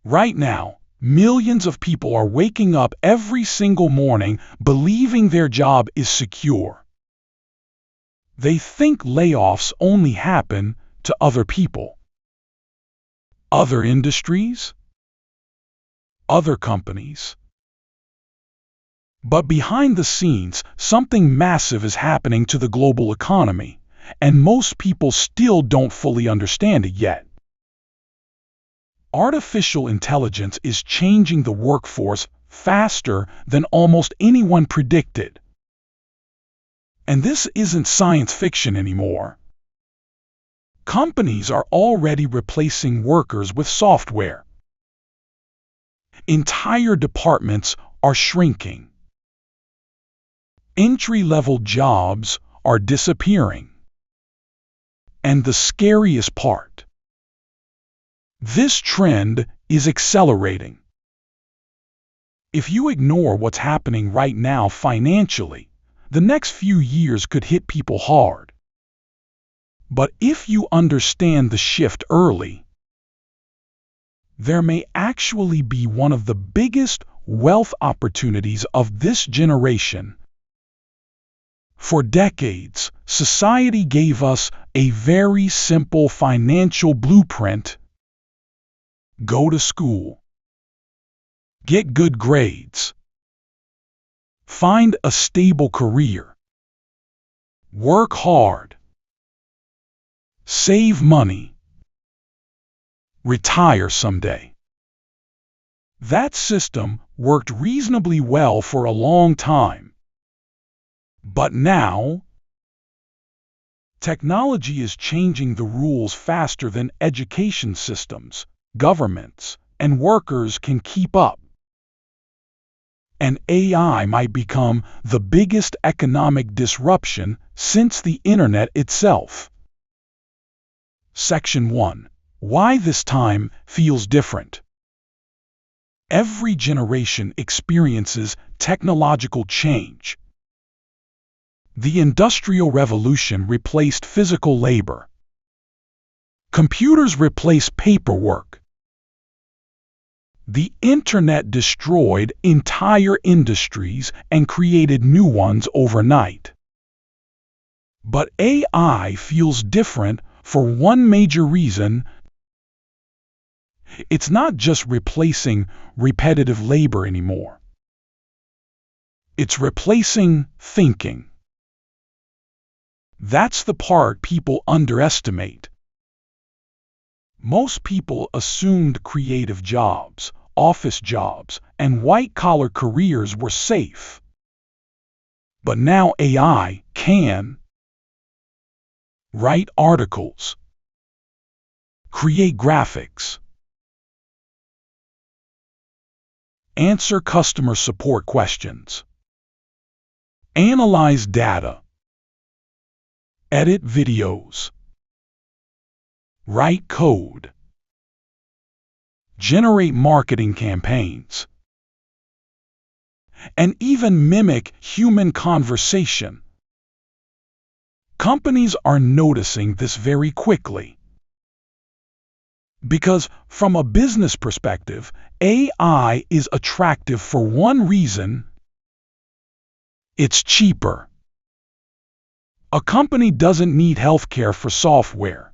Right now, millions of people are waking up every single morning believing their job is secure. They think layoffs only happen to other people, other industries, other companies. But behind the scenes, something massive is happening to the global economy, and most people still don't fully understand it yet. Artificial intelligence is changing the workforce faster than almost anyone predicted. And this isn't science fiction anymore. Companies are already replacing workers with software. Entire departments are shrinking. Entry-level jobs are disappearing. And the scariest part, this trend is accelerating. If you ignore what's happening right now financially, the next few years could hit people hard. But if you understand the shift early, there may actually be one of the biggest wealth opportunities of this generation. For decades, society gave us a very simple financial blueprint. Go to school. Get good grades. Find a stable career. Work hard. Save money. Retire someday. That system worked reasonably well for a long time. But now, technology is changing the rules faster than education systems, governments, and workers can keep up. And AI might become the biggest economic disruption since the internet itself. Section 1. Why this time feels different. Every generation experiences technological change. The Industrial Revolution replaced physical labor. Computers replaced paperwork. The internet destroyed entire industries and created new ones overnight. But AI feels different for one major reason. It's not just replacing repetitive labor anymore. It's replacing thinking. That's the part people underestimate. Most people assumed creative jobs, office jobs, and white-collar careers were safe. But now AI can write articles, create graphics, answer customer support questions, analyze data, edit videos, write code, generate marketing campaigns, and even mimic human conversation. Companies are noticing this very quickly. Because from a business perspective, AI is attractive for one reason: it's cheaper. A company doesn't need healthcare for software.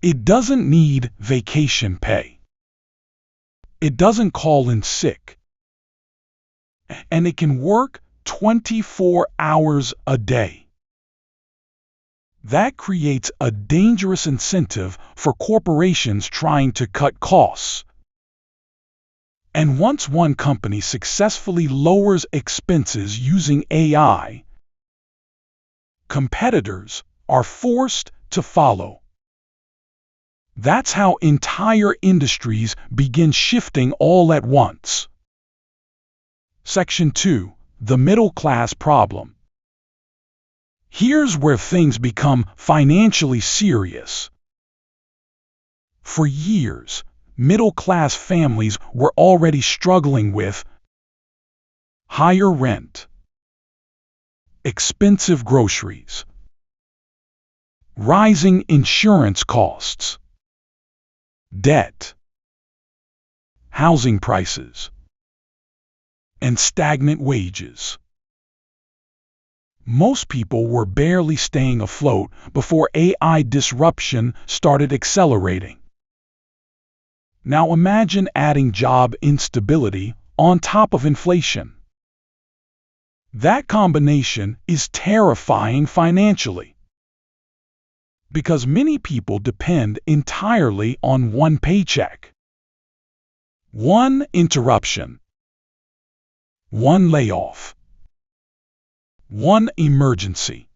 It doesn't need vacation pay. It doesn't call in sick. And it can work 24 hours a day. That creates a dangerous incentive for corporations trying to cut costs. And once one company successfully lowers expenses using AI, competitors are forced to follow. That's how entire industries begin shifting all at once. Section 2. The middle class problem. Here's where things become financially serious. For years, middle-class families were already struggling with higher rent, expensive groceries, rising insurance costs, debt, housing prices, and stagnant wages. Most people were barely staying afloat before AI disruption started accelerating. Now imagine adding job instability on top of inflation. That combination is terrifying financially, because many people depend entirely on one paycheck. One interruption, one layoff, one emergency,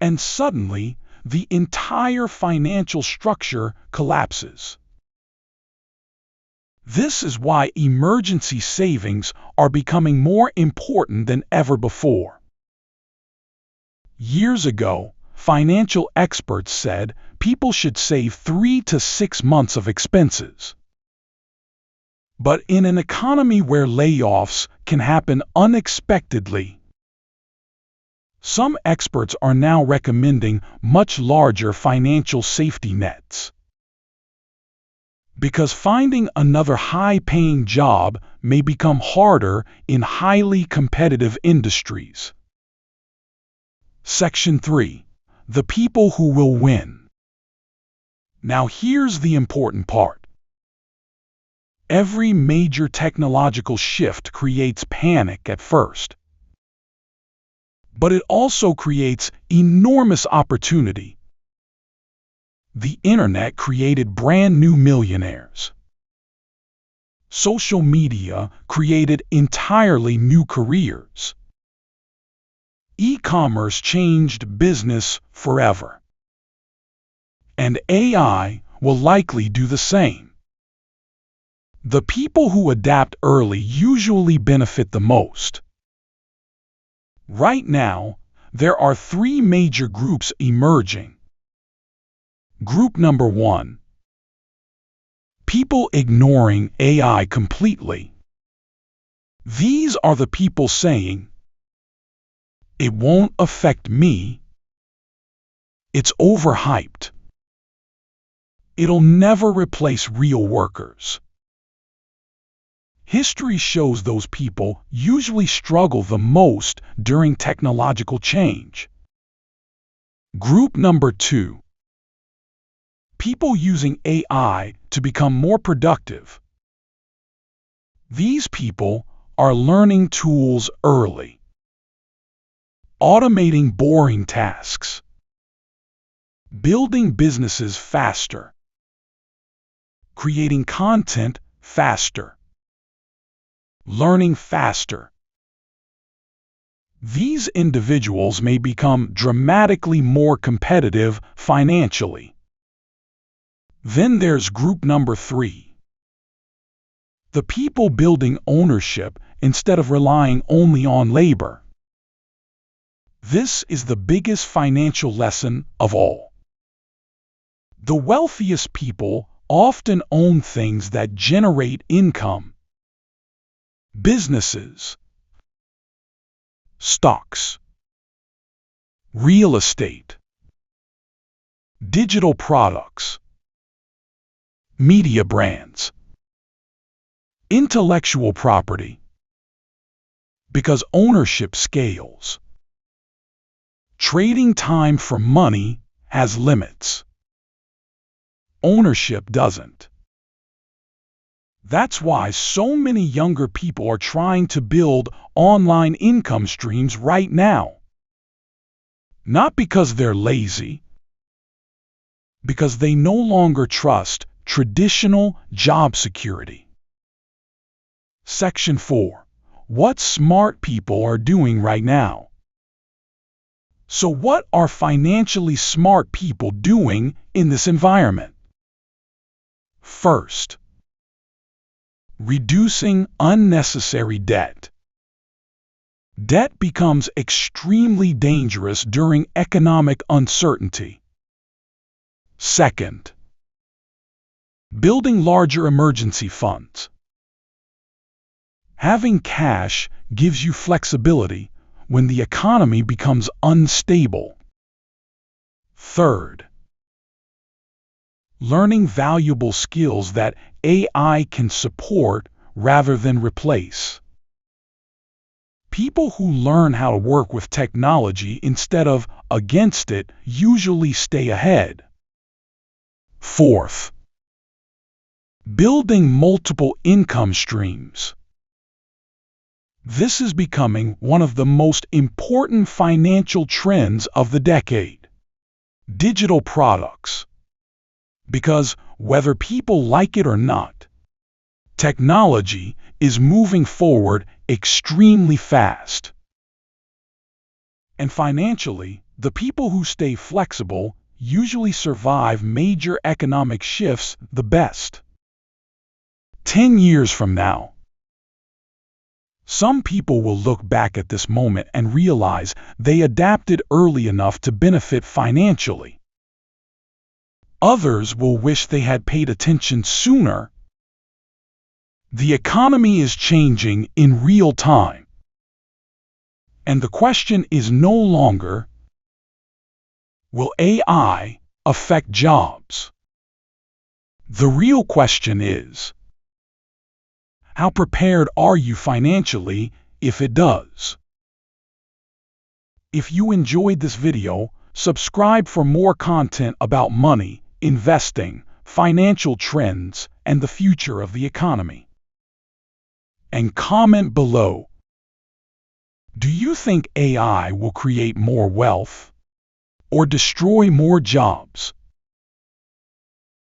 and suddenly the entire financial structure collapses. This is why emergency savings are becoming more important than ever before. Years ago, financial experts said people should save 3 to 6 months of expenses. But in an economy where layoffs can happen unexpectedly, some experts are now recommending much larger financial safety nets. Because finding another high-paying job may become harder in highly competitive industries. Section 3. The people who will win. Now here's the important part. Every major technological shift creates panic at first. But it also creates enormous opportunity. The internet created brand new millionaires. Social media created entirely new careers. E-commerce changed business forever. And AI will likely do the same. The people who adapt early usually benefit the most. Right now, there are 3 major groups emerging. Group number 1. People ignoring AI completely. These are the people saying, "It won't affect me. It's overhyped. It'll never replace real workers." History shows those people usually struggle the most during technological change. Group number 2. People using AI to become more productive. These people are learning tools early, automating boring tasks, building businesses faster, creating content faster, learning faster. These individuals may become dramatically more competitive financially. Then there's group number 3. The people building ownership instead of relying only on labor. This is the biggest financial lesson of all. The wealthiest people often own things that generate income. Businesses, stocks, real estate, digital products, media brands, intellectual property. Because ownership scales. Trading time for money has limits. Ownership doesn't. That's why so many younger people are trying to build online income streams right now. Not because they're lazy, because they no longer trust traditional job security. Section 4. What smart people are doing right now. So what are financially smart people doing in this environment? First, reducing unnecessary debt. Debt becomes extremely dangerous during economic uncertainty. Second, building larger emergency funds. Having cash gives you flexibility when the economy becomes unstable. Third, learning valuable skills that AI can support rather than replace. People who learn how to work with technology instead of against it usually stay ahead. Fourth, building multiple income streams. This is becoming one of the most important financial trends of the decade. Digital products. Because whether people like it or not, technology is moving forward extremely fast. And financially, the people who stay flexible usually survive major economic shifts the best. 10 years from now, some people will look back at this moment and realize they adapted early enough to benefit financially. Others will wish they had paid attention sooner. The economy is changing in real time. And the question is no longer, will AI affect jobs? The real question is, how prepared are you financially if it does? If you enjoyed this video, subscribe for more content about money, investing, financial trends, and the future of the economy. And comment below. Do you think AI will create more wealth or destroy more jobs?